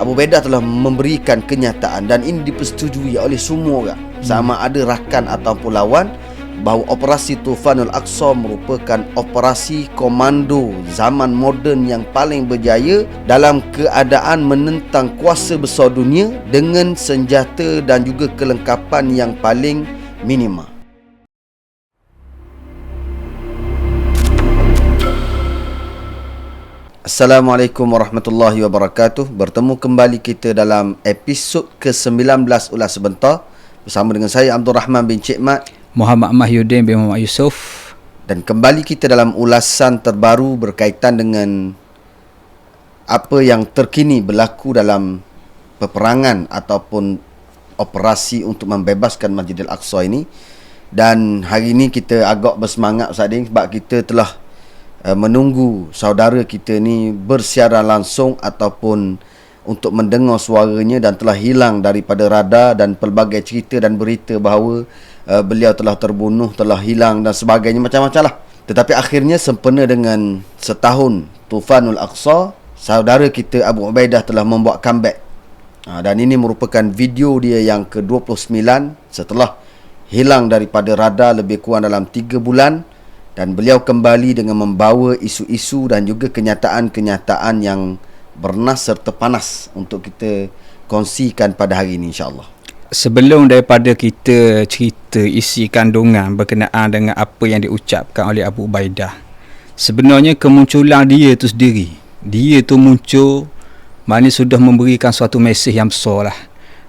Abu Ubaidah telah memberikan kenyataan dan ini dipersetujui oleh semua orang, sama ada rakan ataupun lawan, bahawa operasi Tufanul Aqsa merupakan operasi komando zaman moden yang paling berjaya dalam keadaan menentang kuasa besar dunia dengan senjata dan juga kelengkapan yang paling minima. Assalamualaikum warahmatullahi wabarakatuh. Bertemu kembali kita dalam episod ke-19 Ulas Sebentar bersama dengan saya Abdul Rahman bin Cik Mat, Muhammad Mahyudin bin Muhammad Yusof. Dan kembali kita dalam ulasan terbaru berkaitan dengan apa yang terkini berlaku dalam peperangan ataupun operasi untuk membebaskan Masjidil Aqsa ini. Dan hari ini kita agak bersemangat Ustaz Din sebab kita telah menunggu saudara kita ni bersiaran langsung ataupun untuk mendengar suaranya dan telah hilang daripada radar dan pelbagai cerita dan berita bahawa beliau telah terbunuh, telah hilang dan sebagainya, macam-macam lah. Tetapi akhirnya sempena dengan setahun Tufanul Aqsa, saudara kita Abu Ubaidah telah membuat comeback. Dan ini merupakan video dia yang ke-29 setelah hilang daripada radar lebih kurang dalam 3 bulan. Dan beliau kembali dengan membawa isu-isu dan juga kenyataan-kenyataan yang bernas serta panas untuk kita kongsikan pada hari ini, insya-Allah. Sebelum daripada kita cerita isi kandungan berkenaan dengan apa yang diucapkan oleh Abu Ubaidah, sebenarnya kemunculan dia tu sendiri, dia tu muncul maknanya sudah memberikan suatu mesej yang besar lah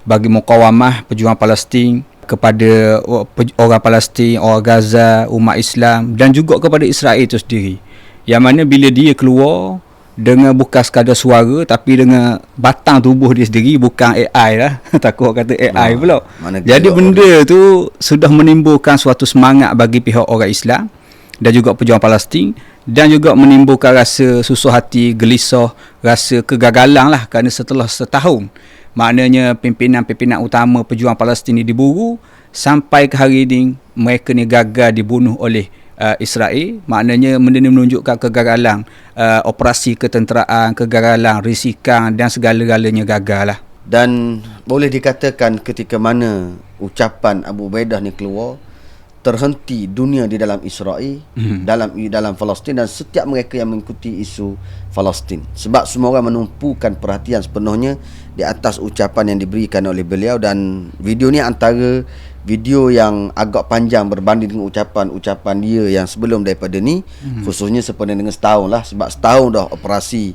bagi mukawamah pejuang Palestin, kepada orang Palestin, orang Gaza, umat Islam dan juga kepada Israel itu sendiri. Yang mana bila dia keluar dengan bukan sekadar suara tapi dengan batang tubuh dia sendiri, bukan AI lah. Takut kata AI pula. Jadi benda tu sudah menimbulkan suatu semangat bagi pihak orang Islam dan juga pejuang Palestin, dan juga menimbulkan rasa susah hati, gelisah, rasa kegagalan lah kerana setelah setahun maknanya pimpinan-pimpinan utama pejuang Palestin ni diburu, sampai ke hari ini mereka ni gagal dibunuh oleh Israel. Maknanya benda ni menunjukkan kegagalan operasi ketenteraan, kegagalan risikan dan segala-galanya gagal lah. Dan boleh dikatakan ketika mana ucapan Abu Ubaidah ni keluar, terhenti dunia di dalam Israel, dalam Palestin dan setiap mereka yang mengikuti isu Palestin. Sebab semua orang menumpukan perhatian sepenuhnya di atas ucapan yang diberikan oleh beliau. Dan video ni antara video yang agak panjang berbanding dengan ucapan-ucapan dia yang sebelum daripada ni, khususnya sempena dengan setahun lah. Sebab setahun dah operasi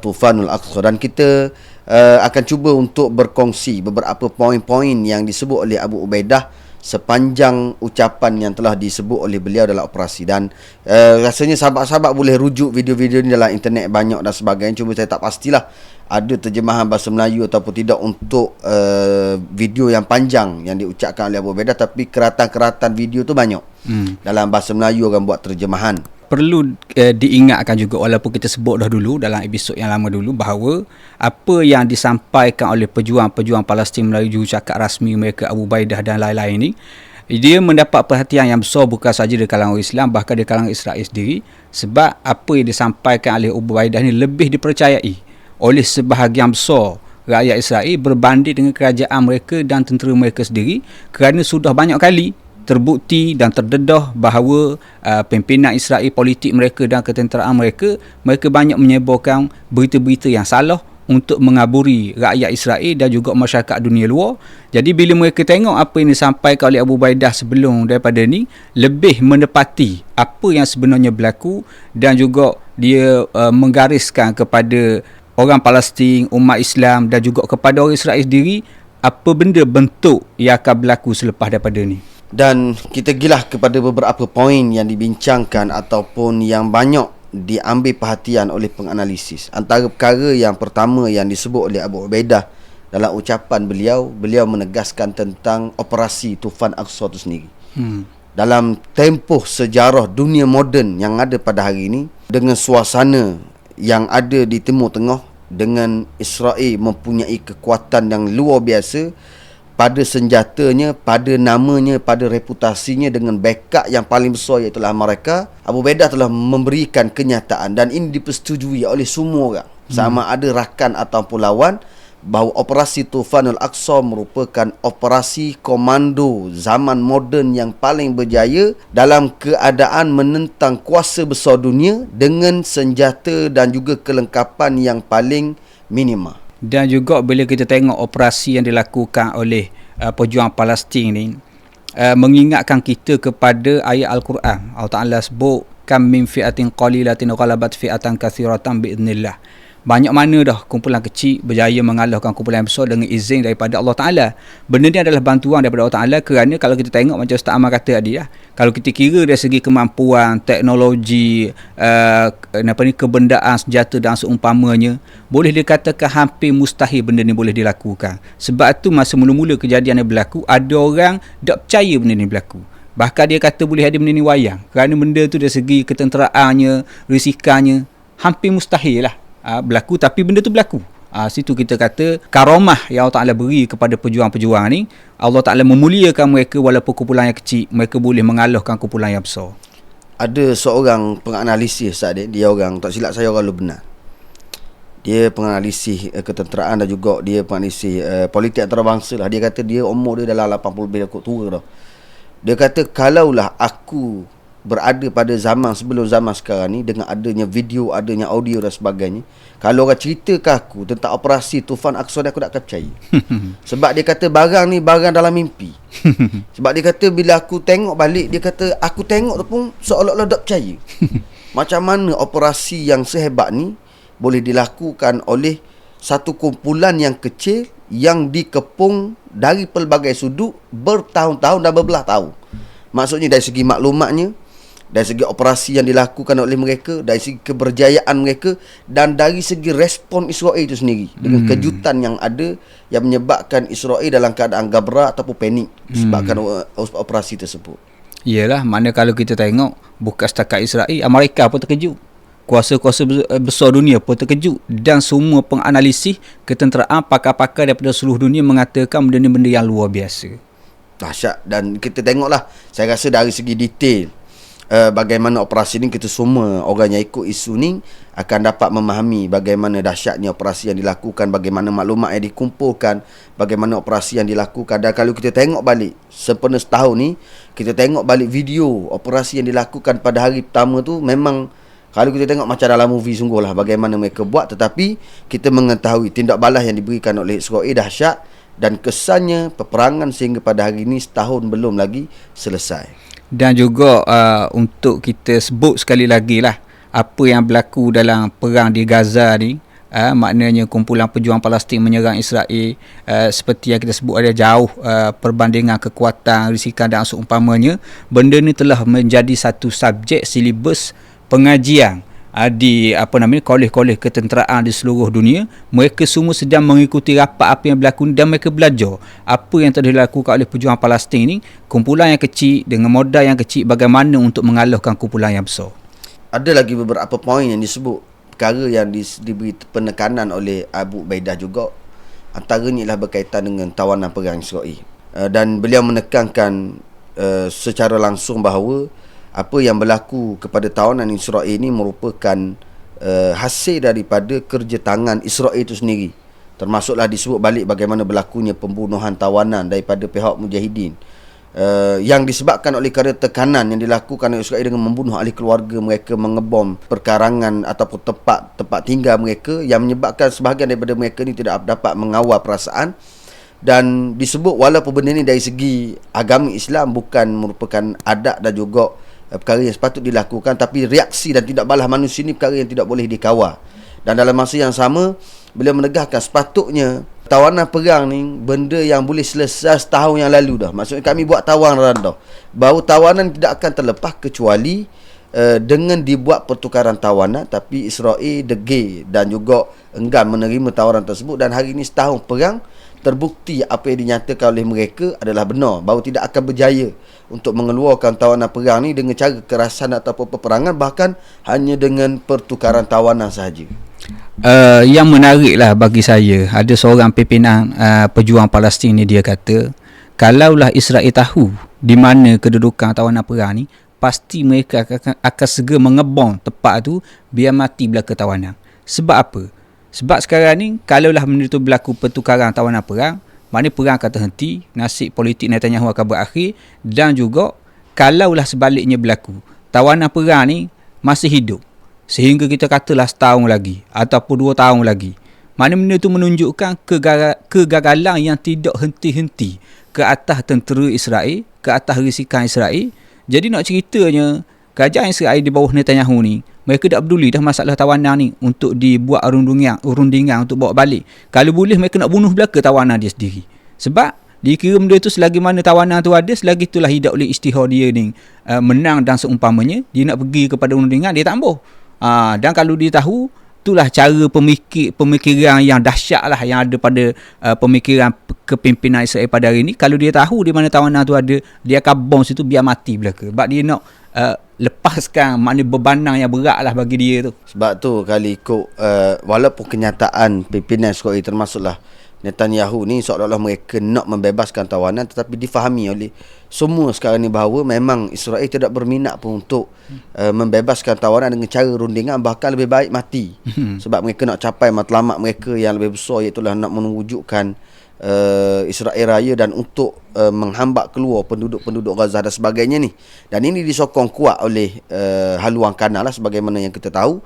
Tufanul Aqsa. Dan kita akan cuba untuk berkongsi beberapa poin-poin yang disebut oleh Abu Ubaidah sepanjang ucapan yang telah disebut oleh beliau dalam operasi. Dan rasanya sahabat-sahabat boleh rujuk video-video ni dalam internet banyak dan sebagainya. Cuma saya tak pastilah ada terjemahan bahasa Melayu ataupun tidak untuk video yang panjang yang diucapkan oleh Abu Ubaidah. Tapi keratan-keratan video tu banyak dalam bahasa Melayu orang buat terjemahan. Perlu diingatkan juga, walaupun kita sebut dah dulu dalam episod yang lama dulu, bahawa apa yang disampaikan oleh pejuang-pejuang Palestin melalui jurucakap rasmi mereka Abu Ubaidah dan lain-lain ini, dia mendapat perhatian yang besar bukan sahaja di kalangan Islam, bahkan di kalangan Israel sendiri. Sebab apa yang disampaikan oleh Abu Ubaidah ini lebih dipercayai oleh sebahagian besar rakyat Israel berbanding dengan kerajaan mereka dan tentera mereka sendiri, kerana sudah banyak kali terbukti dan terdedah bahawa pimpinan Israel, politik mereka dan ketenteraan mereka banyak menyebarkan berita-berita yang salah untuk mengaburi rakyat Israel dan juga masyarakat dunia luar. Jadi bila mereka tengok apa yang disampaikan oleh Abu Ubaidah sebelum daripada ni, lebih menepati apa yang sebenarnya berlaku, dan juga dia menggariskan kepada orang Palestin, umat Islam dan juga kepada orang Israel sendiri apa benda bentuk yang akan berlaku selepas daripada ni. Dan kita gilah kepada beberapa poin yang dibincangkan ataupun yang banyak diambil perhatian oleh penganalisis. Antara perkara yang pertama yang disebut oleh Abu Ubaidah dalam ucapan beliau menegaskan tentang operasi Tufan Aqsa itu sendiri. Dalam tempoh sejarah dunia moden yang ada pada hari ini, dengan suasana yang ada di Timur Tengah, dengan Israel mempunyai kekuatan yang luar biasa pada senjatanya, pada namanya, pada reputasinya, dengan backup yang paling besar iaitu Amerika, Abu Ubaidah telah memberikan kenyataan dan ini dipersetujui oleh semua orang, sama ada rakan ataupun lawan, bahawa operasi Tufanul Aqsa merupakan operasi komando zaman moden yang paling berjaya dalam keadaan menentang kuasa besar dunia dengan senjata dan juga kelengkapan yang paling minima. Dan juga bila kita tengok operasi yang dilakukan oleh pejuang Palestin ni, mengingatkan kita kepada ayat Al-Quran. Allah Ta'ala sebut, kam min fi'atin qalilatin ghalabat fi'atan kathiratan bi'idnillah. Banyak mana dah kumpulan kecil berjaya mengalahkan kumpulan yang besar dengan izin daripada Allah Ta'ala. Benda ni adalah bantuan daripada Allah Ta'ala, kerana kalau kita tengok macam Ustaz Amal kata tadi lah, kalau kita kira dari segi kemampuan, teknologi, kebendaan, senjata dan seumpamanya, boleh dikatakan hampir mustahil benda ni boleh dilakukan. Sebab tu masa mula-mula kejadian yang berlaku, ada orang tak percaya benda ni berlaku. Bahkan dia kata boleh ada benda ni wayang, kerana benda tu dari segi ketenteraannya, risikannya, hampir mustahil lah berlaku, tapi benda tu berlaku. Situ kita kata karamah yang Allah Ta'ala beri kepada pejuang-pejuang ni. Allah Ta'ala memuliakan mereka, walaupun kumpulan yang kecil, mereka boleh mengalahkan kumpulan yang besar. Ada seorang penganalisis tadi, dia orang, tak silap saya orang benar. Dia penganalisis ketenteraan dan juga dia penganalisis politik antarabangsa lah. Dia kata dia umur dia dalam 80 lebih tua dah. Dia kata kalaulah aku berada pada zaman sebelum zaman sekarang ni, dengan adanya video, adanya audio dan sebagainya, kalau orang cerita ke aku tentang operasi Tufan Aqsa, aku tak akan percaya. Sebab dia kata barang ni barang dalam mimpi. Sebab dia kata bila aku tengok balik, dia kata aku tengok tu pun seolah-olah tak percaya. Macam mana operasi yang sehebat ni boleh dilakukan oleh satu kumpulan yang kecil yang dikepung dari pelbagai sudut bertahun-tahun dan berbelah tahun. Maksudnya dari segi maklumatnya, dari segi operasi yang dilakukan oleh mereka, dari segi keberjayaan mereka, dan dari segi respon Israel itu sendiri, dengan kejutan yang ada yang menyebabkan Israel dalam keadaan gabra ataupun panik disebabkan operasi tersebut. Iyalah, mana kalau kita tengok, bukan setakat Israel, Amerika pun terkejut, kuasa-kuasa besar dunia pun terkejut, dan semua penganalisis ketenteraan, pakar-pakar daripada seluruh dunia mengatakan benda ni benda yang luar biasa. Dahsyat. Dan kita tengoklah, saya rasa dari segi detail bagaimana operasi ni, kita semua orang yang ikut isu ni akan dapat memahami bagaimana dahsyatnya operasi yang dilakukan, bagaimana maklumat yang dikumpulkan, bagaimana operasi yang dilakukan. Dan kalau kita tengok balik sempena setahun ni, kita tengok balik video operasi yang dilakukan pada hari pertama tu, memang kalau kita tengok macam dalam movie sungguh lah bagaimana mereka buat. Tetapi kita mengetahui tindak balas yang diberikan oleh Israel dahsyat, dan kesannya peperangan sehingga pada hari ini setahun belum lagi selesai. Dan juga untuk kita sebut sekali lagi lah apa yang berlaku dalam perang di Gaza ni, maknanya kumpulan pejuang Palestin menyerang Israel, seperti yang kita sebut ada jauh perbandingan kekuatan, risikan dan seumpamanya. Benda ni telah menjadi satu subjek silibus pengajian di kolej-kolej ketenteraan di seluruh dunia. Mereka semua sedang mengikuti rapat apa yang berlaku dan mereka belajar apa yang telah dilakukan oleh pejuang Palestin ni, kumpulan yang kecil dengan modal yang kecil, bagaimana untuk mengalahkan kumpulan yang besar. Ada lagi beberapa poin yang disebut, perkara yang diberi penekanan oleh Abu Ubaidah juga, antaranya ialah berkaitan dengan tawanan perang Israel. Dan beliau menekankan secara langsung bahawa apa yang berlaku kepada tawanan Israel ini merupakan hasil daripada kerja tangan Israel itu sendiri. Termasuklah disebut balik bagaimana berlakunya pembunuhan tawanan daripada pihak mujahidin, yang disebabkan oleh kerana tekanan yang dilakukan oleh Israel dengan membunuh ahli keluarga mereka, mengebom perkarangan ataupun tempat tinggal mereka, yang menyebabkan sebahagian daripada mereka ni tidak dapat mengawal perasaan. Dan disebut walaupun benda ni dari segi agama Islam bukan merupakan adat dan juga perkara yang sepatut dilakukan, tapi reaksi dan tindak balas manusia ni perkara yang tidak boleh dikawal. Dan dalam masa yang sama, beliau menegaskan sepatutnya tawanan perang ni benda yang boleh selesai setahun yang lalu dah. Maksudnya kami buat tawanan dah, bahawa tawanan tidak akan terlepas kecuali dengan dibuat pertukaran tawanan. Tapi Israel degil dan juga enggan menerima tawaran tersebut, dan hari ini setahun perang, terbukti apa yang dinyatakan oleh mereka adalah benar, bahawa tidak akan berjaya untuk mengeluarkan tawanan perang ni dengan cara kekerasan ataupun peperangan, bahkan hanya dengan pertukaran tawanan sahaja. Yang menariklah bagi saya, ada seorang pimpinan pejuang Palestin ni, dia kata kalaulah Israel tahu di mana kedudukan tawanan perang ni, pasti mereka akan segera mengebom tempat tu biar mati belaka tawanan. Sebab apa? Sebab sekarang ni kalaulah benda tu berlaku pertukaran tawanan perang, maknanya perang akan terhenti, nasib politik Netanyahu akan berakhir, dan juga kalaulah sebaliknya berlaku, tawanan perang ni masih hidup sehingga kita katalah setahun lagi ataupun 2 tahun lagi. Mana benda tu menunjukkan kegagalan yang tidak henti-henti ke atas tentera Israel, ke atas risikan Israel. Jadi nak ceritanya, kerajaan Israel di bawah Netanyahu ni, mereka tak peduli dah masalah tawanan ni untuk dibuat rundingan untuk bawa balik. Kalau boleh mereka nak bunuh belaka tawanan dia sendiri. Sebab dikira benda tu selagi mana tawanan tu ada, selagi itulah hidup oleh istihar dia ni menang dan seumpamanya, dia nak pergi kepada rundingan, dia tak ambuh. Dan kalau dia tahu, itulah cara pemikiran yang dahsyat lah yang ada pada pemikiran kepimpinan Israel pada hari ini. Kalau dia tahu di mana tawanan tu ada, dia akan bom situ biar mati belaka. Sebab dia nak lepaskan maknanya bebanang yang berat lah bagi dia tu. Sebab tu kali ikut walaupun kenyataan pimpinan Israel termasuklah Netanyahu ni seolah-olah mereka nak membebaskan tawanan, tetapi difahami oleh semua sekarang ni bahawa memang Israel tidak berminat pun untuk membebaskan tawanan dengan cara rundingan, bahkan lebih baik mati. Sebab mereka nak capai matlamat mereka yang lebih besar, iaitu nak mewujudkan Israel Raya dan untuk menghambat keluar penduduk-penduduk Gaza dan sebagainya ni. Dan ini disokong kuat oleh haluan kanan lah sebagaimana yang kita tahu.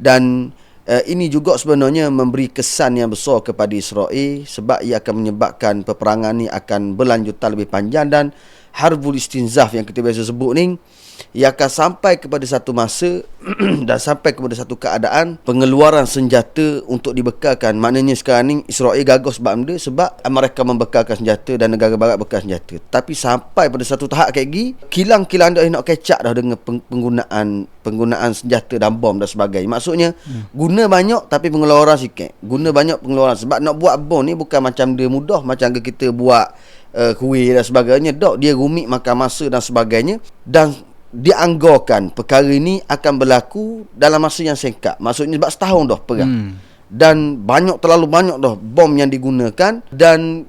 Dan ini juga sebenarnya memberi kesan yang besar kepada Israel, sebab ia akan menyebabkan peperangan ni akan berlanjutan lebih panjang, dan harbul istinzaf yang kita biasa sebut ni, ia akan sampai kepada satu masa dan sampai kepada satu keadaan pengeluaran senjata untuk dibekalkan. Maknanya sekarang ni Israel gagal sebab mereka membekalkan senjata dan negara barat bekal senjata. Tapi sampai pada satu tahap kayak gini, kilang-kilang dah nak kecak dah dengan penggunaan senjata dan bom dan sebagainya. Maksudnya guna banyak tapi pengeluaran sikit. Guna banyak pengeluaran. Sebab nak buat bom ni bukan macam dia mudah macam kita buat kuih dan sebagainya. Dia rumit, makan masa dan sebagainya. Dan dianggarkan perkara ini akan berlaku dalam masa yang singkat. Maksudnya sebab setahun dah perang. Dan terlalu banyak dah bom yang digunakan. Dan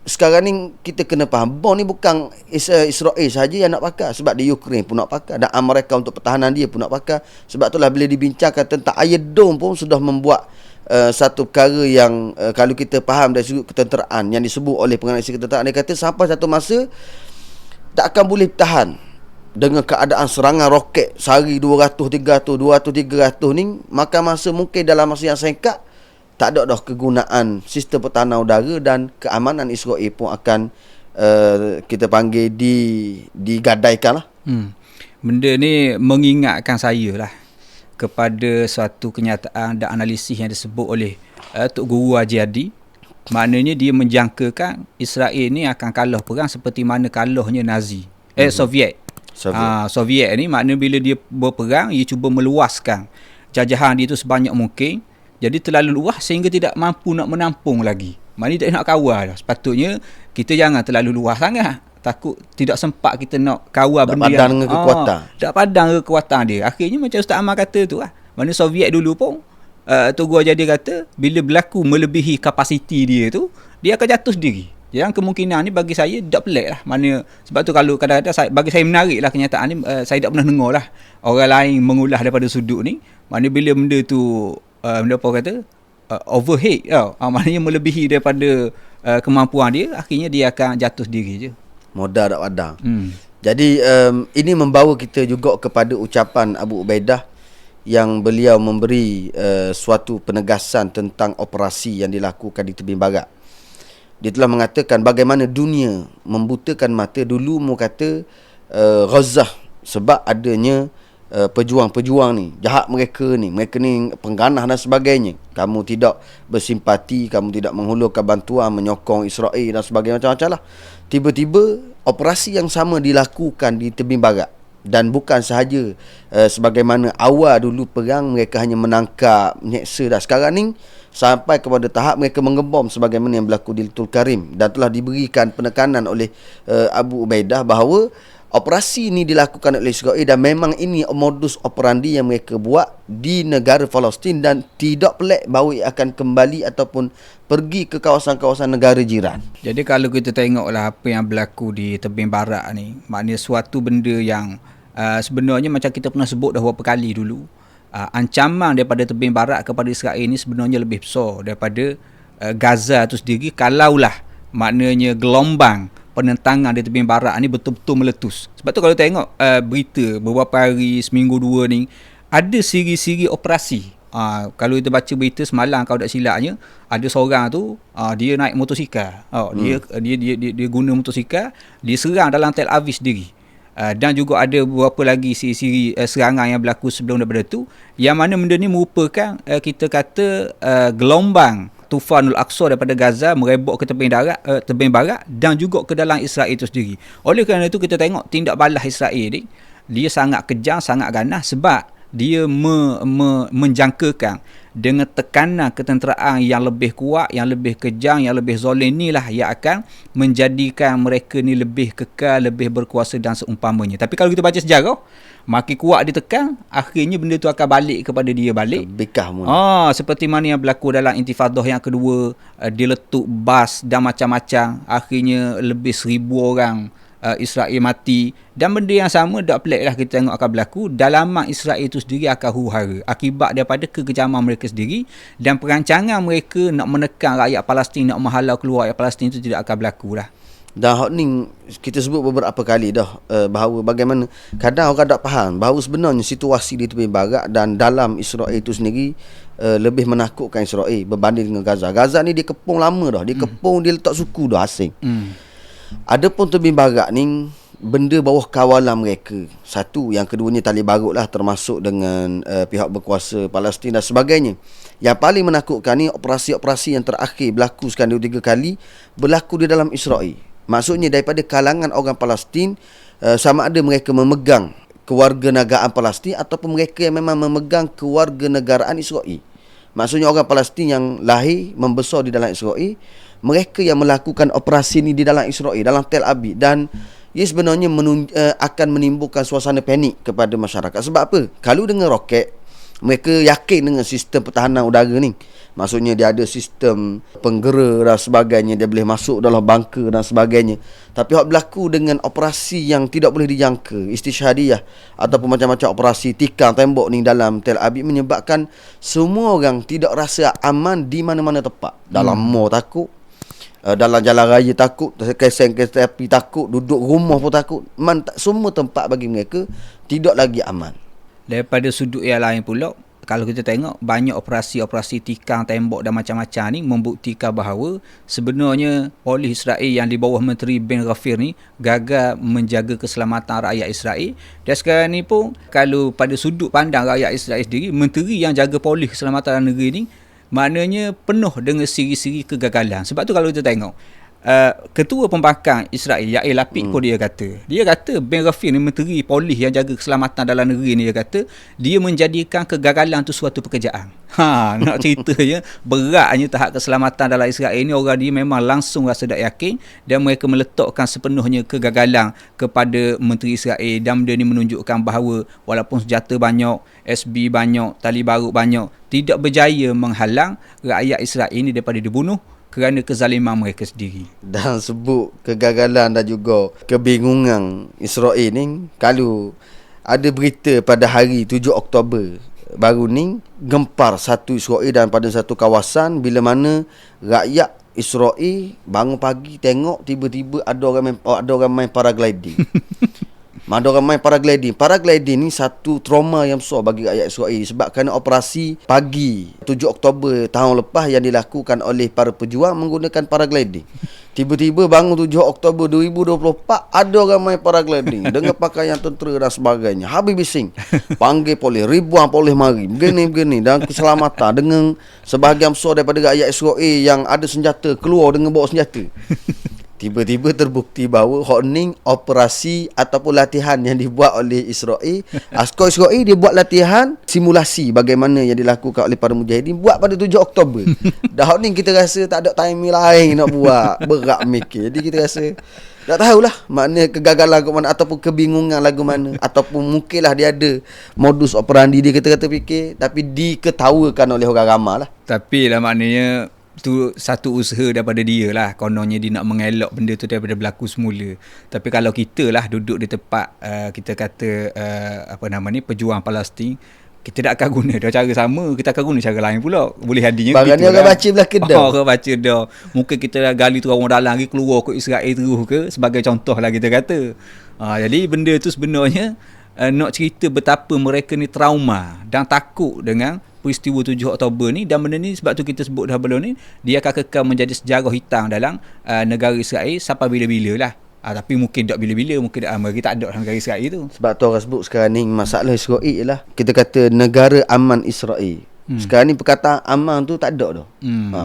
sekarang ni kita kena faham, bom ni bukan Israel sahaja yang nak pakai, sebab di Ukraine pun nak pakai, dan Amerika untuk pertahanan dia pun nak pakai. Sebab itulah bila dibincangkan tentang Iron Dome pun sudah membuat satu perkara yang kalau kita faham dari sudut ketenteraan yang disebut oleh penganalisis ketenteraan, dia kata sampai satu masa tak akan boleh tahan dengan keadaan serangan roket sehari 200-300 ni, maka masa mungkin dalam masa yang singkat tak ada dah kegunaan sistem pertahanan udara, dan keamanan Israel pun akan kita panggil digadaikan lah. Benda ni mengingatkan saya lah kepada suatu kenyataan dan analisis yang disebut oleh Tok Guru Haji Adi. Maknanya dia menjangkakan Israel ni akan kalah perang seperti mana kalahnya Nazi, Soviet. Soviet ni maknanya bila dia berperang, ia cuba meluaskan jajahan dia tu sebanyak mungkin. Jadi terlalu luas sehingga tidak mampu nak menampung lagi. Maknanya tak nak kawal dah. Sepatutnya kita jangan terlalu luas sangat. Takut tidak sempat kita nak kawal benda yang dengan kekuatan. tak padang kekuatan dia. Akhirnya macam Ustaz Amal kata tu lah. Mana Soviet dulu pun Tok Guru Haji kata bila berlaku melebihi kapasiti dia tu, dia akan jatuh sendiri. Yang kemungkinan ni bagi saya tak pelik lah. Mana, sebab tu kalau kadang-kadang bagi saya menarik lah kenyataan ni, saya tak pernah dengar lah orang lain mengulas daripada sudut ni. Mana bila benda tu benda apa kata overhead maknanya melebihi daripada kemampuan dia, akhirnya dia akan jatuh sendiri je. Modal tak padang. Jadi ini membawa kita juga kepada ucapan Abu Ubaidah yang beliau memberi suatu penegasan tentang operasi yang dilakukan di tebing barat. Dia telah mengatakan bagaimana dunia membutakan mata dulu mau kata Gaza sebab adanya pejuang-pejuang ni, jahat mereka ni pengganah dan sebagainya. Kamu tidak bersimpati, kamu tidak menghulurkan bantuan, menyokong Israel dan sebagainya, macam-macam lah. Tiba-tiba operasi yang sama dilakukan di tebing barat. Dan bukan sahaja sebagaimana awal dulu perang mereka hanya menangkap, menyeksa, dan sekarang ni sampai kepada tahap mereka mengebom sebagaimana yang berlaku di Tul Karim. Dan telah diberikan penekanan oleh Abu Ubaidah bahawa operasi ini dilakukan oleh Israel dan memang ini modus operandi yang mereka buat di negara Palestin, dan tidak pelik bahawa ia akan kembali ataupun pergi ke kawasan-kawasan negara jiran. Jadi kalau kita tengoklah apa yang berlaku di tebing barat ni, maknanya suatu benda yang sebenarnya macam kita pernah sebut dah beberapa kali dulu, ancaman daripada tebing barat kepada Israel ni sebenarnya lebih besar daripada Gaza tu sendiri, kalaulah maknanya gelombang penentangan di tebing barat ni betul-betul meletus. Sebab tu kalau tengok berita beberapa hari, seminggu dua ni, ada siri-siri operasi. Kalau kita baca berita semalam, kalau tak silapnya, ada seorang tu dia naik motosikal. Dia guna motosikal, dia serang dalam Tel Aviv sendiri. Dan juga ada beberapa lagi siri-siri serangan yang berlaku sebelum daripada tu, yang mana benda ni merupakan kita kata gelombang Tufanul Aqsa daripada Gaza merebok ke tebing barat dan juga ke dalam Israel itu sendiri. Oleh kerana itu kita tengok tindak balas Israel ni, dia sangat kejam, sangat ganas, sebab dia menjangkakan dengan tekanan ketenteraan yang lebih kuat, yang lebih kejam, yang lebih zalim ni lah yang akan menjadikan mereka ni lebih kekal, lebih berkuasa dan seumpamanya. Tapi kalau kita baca sejarah, makin kuat ditekan, akhirnya benda tu akan balik kepada dia balik. Bekah mu. Seperti mana yang berlaku dalam Intifadah yang kedua, diletup bas dan macam-macam, akhirnya lebih 1,000 orang Israel mati. Dan benda yang sama tak pelik lah kita tengok akan berlaku. Dalaman Israel itu sendiri akan huru-hara akibat daripada kekejaman mereka sendiri, dan perancangan mereka nak menekan rakyat Palestin, nak menghalau keluar rakyat Palestin itu tidak akan berlaku lah. Dan hak ni kita sebut beberapa kali dah, bahawa bagaimana kadang orang tak faham bahawa sebenarnya situasi di tebing barat dan dalam Israel itu sendiri lebih menakutkan Israel berbanding dengan Gaza. Gaza ni dia kepung lama dah, dia kepung, dia letak suku dah asing. Adapun tebing barat ni benda bawah kawalan mereka. Satu, yang keduanya tali barut lah, termasuk dengan pihak berkuasa Palestin dan sebagainya. Yang paling menakutkan ni operasi-operasi yang terakhir berlaku sekarang 2-3 kali berlaku di dalam Israel. Maksudnya daripada kalangan orang Palestin, sama ada mereka memegang kewarganegaraan Palestin ataupun mereka yang memang memegang kewarganegaraan Israel. Maksudnya orang Palestin yang lahir membesar di dalam Israel, mereka yang melakukan operasi ni di dalam Israel, dalam Tel Aviv, dan ia sebenarnya akan menimbulkan suasana panik kepada masyarakat. Sebab apa? Kalau dengan roket, mereka yakin dengan sistem pertahanan udara ni. Maksudnya dia ada sistem penggera dan sebagainya, dia boleh masuk dalam bunker dan sebagainya. Tapi hak berlaku dengan operasi yang tidak boleh dijangka, istisyhadiyah ataupun macam-macam operasi tikam tembok ni dalam Tel Aviv, menyebabkan semua orang tidak rasa aman di mana-mana tempat. Dalam mall takut, dalam jalan raya takut, keseng kereta api takut, duduk rumah pun takut. Semua tempat bagi mereka tidak lagi aman. Daripada sudut yang lain pula, kalau kita tengok banyak operasi-operasi tikam tembok dan macam-macam ni membuktikan bahawa sebenarnya polis Israel yang di bawah Menteri Ben Gvir ni gagal menjaga keselamatan rakyat Israel. Dan sekarang ni pun kalau pada sudut pandang rakyat Israel sendiri, menteri yang jaga polis keselamatan negeri ni maknanya penuh dengan siri-siri kegagalan. Sebab tu kalau kita tengok Ketua Pembangkang Israel Yair Lapid pun dia kata Ben Gvir ni, menteri polis yang jaga keselamatan dalam negeri ni, dia kata dia menjadikan kegagalan tu suatu pekerjaan. Nak ceritanya beratnya tahap keselamatan dalam Israel ni, orang dia memang langsung rasa tak yakin dan mereka meletakkan sepenuhnya kegagalan kepada menteri Israel. Dan dia ni menunjukkan bahawa walaupun senjata banyak, SB banyak, tali barut banyak, tidak berjaya menghalang rakyat Israel ini daripada dibunuh kerana kezaliman mereka sendiri. Dan sebut kegagalan dan juga kebingungan Israel ni, kalau ada berita pada hari 7 Oktober baru ni, gempar satu Israel dan pada satu kawasan, bila mana rakyat Israel bangun pagi tengok tiba-tiba ada orang main paragliding. Ada orang main paragliding. Paragliding ni satu trauma yang besar bagi rakyat Israel sebab kerana operasi pagi 7 Oktober tahun lepas yang dilakukan oleh para pejuang menggunakan paragliding. Tiba-tiba bangun 7 Oktober 2024 ada orang main paragliding dengan pakaian tentera dan sebagainya. Habis bising. Panggil polis, ribuan polis mari. Begini dan keselamatan dengan sebahagian besar daripada rakyat Israel yang ada senjata keluar dengan bawa senjata. Tiba-tiba terbukti bahawa hotning operasi ataupun latihan yang dibuat oleh Israel. Askar Israel dia buat latihan simulasi bagaimana yang dilakukan oleh para mujahidin buat pada 7 Oktober. Dah hotning kita rasa tak ada timing lain nak buat. Berat mikir. Jadi kita rasa tak tahulah makna kegagalan ke mana ataupun kebingungan lagu mana, ataupun mungkinlah dia ada modus operandi dia kata-kata fikir tapi diketawakan oleh orang ramai lah. Tapi lah maknanya tu satu usaha daripada dia lah, kononnya dia nak mengelak benda tu daripada berlaku semula. Tapi kalau kita lah duduk di tempat kita kata pejuang Palestin, kita tak akan guna dah cara sama, kita akan guna cara lain pula. Boleh hadinya Barang ni orang baca belah kedai. Orang baca dah. Mungkin kita dah gali tu orang dalam lagi keluar ke Israel terus ke, sebagai contoh lah kita kata. Jadi benda tu sebenarnya nak cerita betapa mereka ni trauma dan takut dengan peristiwa 7 Oktober ni, dan benda ni sebab tu kita sebut dah belum ni, dia akan kekal menjadi sejarah hitam dalam negara Israel sampai bila-bila lah. Tapi mungkin tak bila-bila, mungkin kita tak ada dalam negara Israel tu. Sebab tu orang sebut sekarang ni masalah Israel ialah kita kata negara aman Israel. Sekarang ni perkataan aman tu tak ada dah.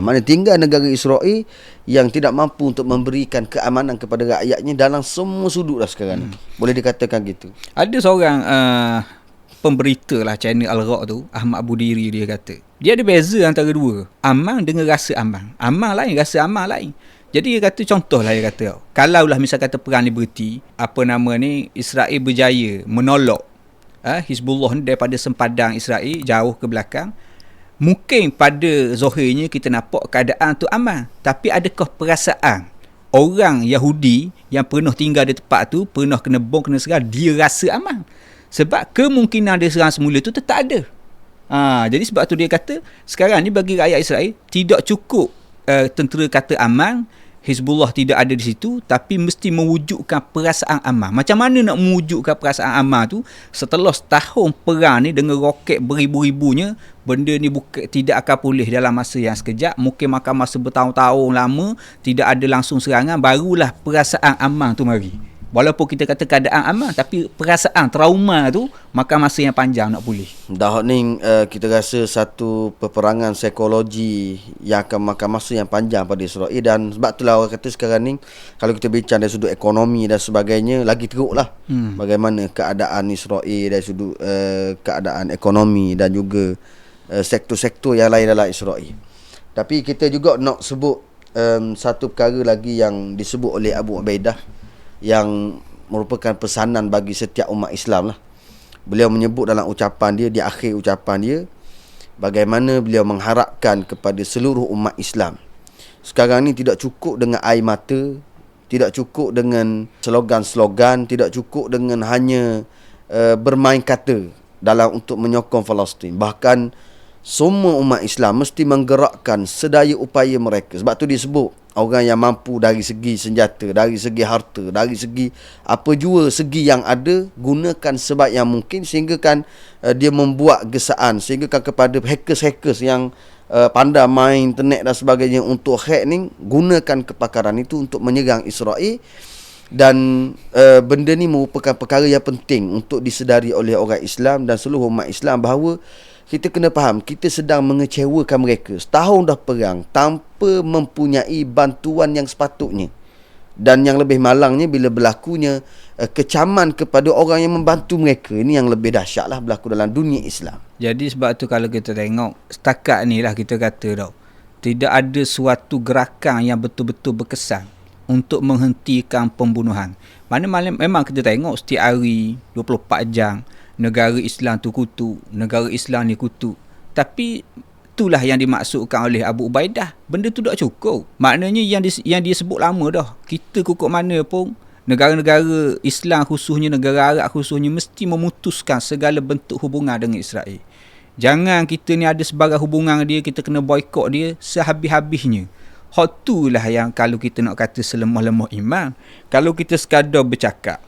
Mana tinggal negara Israel yang tidak mampu untuk memberikan keamanan kepada rakyatnya dalam semua sudut dah sekarang ni. Boleh dikatakan gitu. Ada seorang pemberita lah channel Al-Raq tu, Ahmad Budiri, dia kata dia ada beza antara dua, aman dengan rasa aman. Aman lain, rasa aman lain. Jadi dia kata, contoh lah dia kata, kalaulah misal kata perang ni berhenti, Israel berjaya menolak Hizbullah ni daripada sempadan Israel jauh ke belakang, mungkin pada zahirnya kita nampak keadaan tu aman. Tapi adakah perasaan orang Yahudi yang pernah tinggal di tempat tu, pernah kena bom, kena serang, dia rasa aman? Sebab kemungkinan dia serang semula tu tetap ada. Jadi sebab tu dia kata, sekarang ni bagi rakyat Israel tidak cukup tentera kata aman, Hizbullah tidak ada di situ, tapi mesti mewujudkan perasaan aman. Macam mana nak mewujudkan perasaan aman tu setelah setahun perang ni dengan roket beribu-ribunya? Benda ni tidak akan pulih dalam masa yang sekejap, mungkin makan masa bertahun-tahun lama, tidak ada langsung serangan, barulah perasaan aman tu mari. Walaupun kita kata keadaan aman, tapi perasaan trauma tu makan masa yang panjang nak pulih. Dah ni kita rasa satu peperangan psikologi yang akan makan masa yang panjang pada Israel. Dan sebab itulah orang kata sekarang ni, kalau kita bincang dari sudut ekonomi dan sebagainya, lagi teruk lah bagaimana keadaan Israel dari sudut keadaan ekonomi dan juga sektor-sektor yang lain dalam Israel. Tapi kita juga nak sebut satu perkara lagi yang disebut oleh Abu Ubaidah, yang merupakan pesanan bagi setiap umat Islam lah. Beliau menyebut dalam ucapan dia, di akhir ucapan dia, bagaimana beliau mengharapkan kepada seluruh umat Islam. Sekarang ni tidak cukup dengan air mata, tidak cukup dengan slogan-slogan, tidak cukup dengan hanya bermain kata dalam untuk menyokong Palestin. Bahkan semua umat Islam mesti menggerakkan sedaya upaya mereka. Sebab tu disebut orang yang mampu dari segi senjata, dari segi harta, dari segi apa jua segi yang ada, gunakan sebaik yang mungkin, sehingga kan dia membuat gesaan, sehingga kan kepada hackers-hackers yang pandai main internet dan sebagainya untuk hack ni, gunakan kepakaran itu untuk menyerang Israel. Dan benda ni merupakan perkara yang penting untuk disedari oleh orang Islam dan seluruh umat Islam, bahawa kita kena faham, kita sedang mengecewakan mereka. Setahun dah perang tanpa mempunyai bantuan yang sepatutnya. Dan yang lebih malangnya, bila berlakunya kecaman kepada orang yang membantu mereka. Ini yang lebih dahsyat lah berlaku dalam dunia Islam. Jadi sebab tu kalau kita tengok setakat ni lah, kita kata tau, tidak ada suatu gerakan yang betul-betul berkesan untuk menghentikan pembunuhan. Mana memang kita tengok setiap hari 24 jam negara Islam tu kutu, negara Islam ni kutu. Tapi itulah yang dimaksudkan oleh Abu Ubaidah. Benda tu tak cukup. Maknanya yang dia sebut lama dah. Kita kukuk mana pun, negara-negara Islam khususnya, negara Arab khususnya, mesti memutuskan segala bentuk hubungan dengan Israel. Jangan kita ni ada sebarang hubungan dia, kita kena boykot dia sehabis-habisnya. Hak tu lah yang kalau kita nak kata selemah-lemah iman. Kalau kita sekadar bercakap,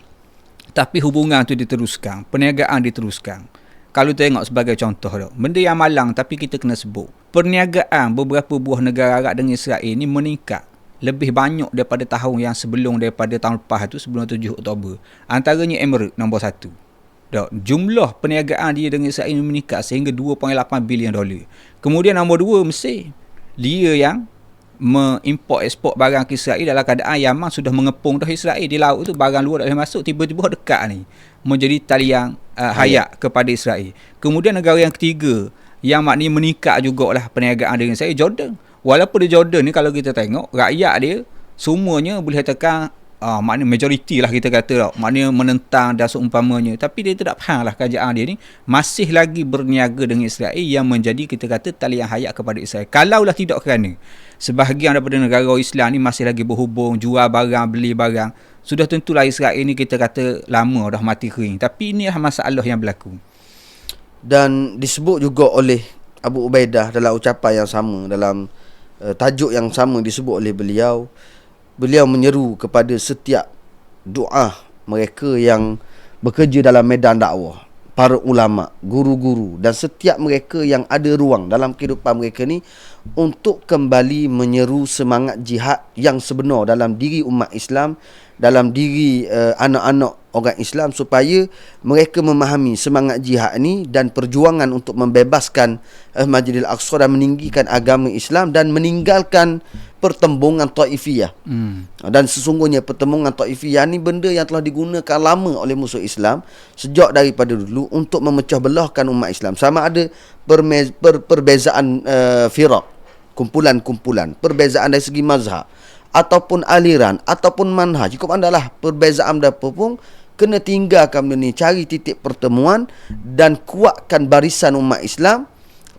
tapi hubungan tu diteruskan, perniagaan diteruskan. Kalau tengok sebagai contoh dah, benda yang malang tapi kita kena sebut. Perniagaan beberapa buah negara Arab dengan Israel ni meningkat lebih banyak daripada tahun yang sebelum, daripada tahun lepas tu, sebelum 7 Oktober. Antaranya Emirates nombor 1. Jumlah perniagaan dia dengan Israel ni meningkat sehingga 2.8 bilion dolar. Kemudian nombor 2 Mesir. Dia yang mengimport ekspor barang ke Israel dalam keadaan Yaman sudah mengepung dah Israel di laut tu, barang luar tak boleh masuk, tiba-tiba dekat ni menjadi talian hayat kepada Israel. Kemudian negara yang ketiga yang maknanya meningkat jugalah perniagaan dengan Israel, Jordan. Walaupun di Jordan ni kalau kita tengok rakyat dia semuanya boleh katakan maknanya majoriti lah kita kata tau, maknanya menentang dan seumpamanya, tapi dia tidak faham lah kerajaan dia ni masih lagi berniaga dengan Israel yang menjadi kita kata talian hayat kepada Israel. Kalaulah tidak kerana sebahagian daripada negara Islam ni masih lagi berhubung, jual barang, beli barang, sudah tentulah Israel ni kita kata lama dah mati kering. Tapi inilah masalah yang berlaku. Dan disebut juga oleh Abu Ubaidah dalam ucapan yang sama, dalam tajuk yang sama disebut oleh beliau. Beliau menyeru kepada setiap doa mereka yang bekerja dalam medan dakwah, para ulama, guru-guru dan setiap mereka yang ada ruang dalam kehidupan mereka ni untuk kembali menyeru semangat jihad yang sebenar dalam diri umat Islam, dalam diri anak-anak orang Islam, supaya mereka memahami semangat jihad ni dan perjuangan untuk membebaskan Masjidil Aqsa dan meninggikan agama Islam dan meninggalkan pertembungan Taifiyah. Dan sesungguhnya pertembungan Taifiyah ni benda yang telah digunakan lama oleh musuh Islam sejak daripada dulu untuk memecah belahkan umat Islam. Sama ada perbezaan firaq, kumpulan-kumpulan, perbezaan dari segi mazhab ataupun aliran ataupun manhaj. Cukup andalah perbezaan apa pun, kena tinggalkan benda ni, cari titik pertemuan dan kuatkan barisan umat Islam,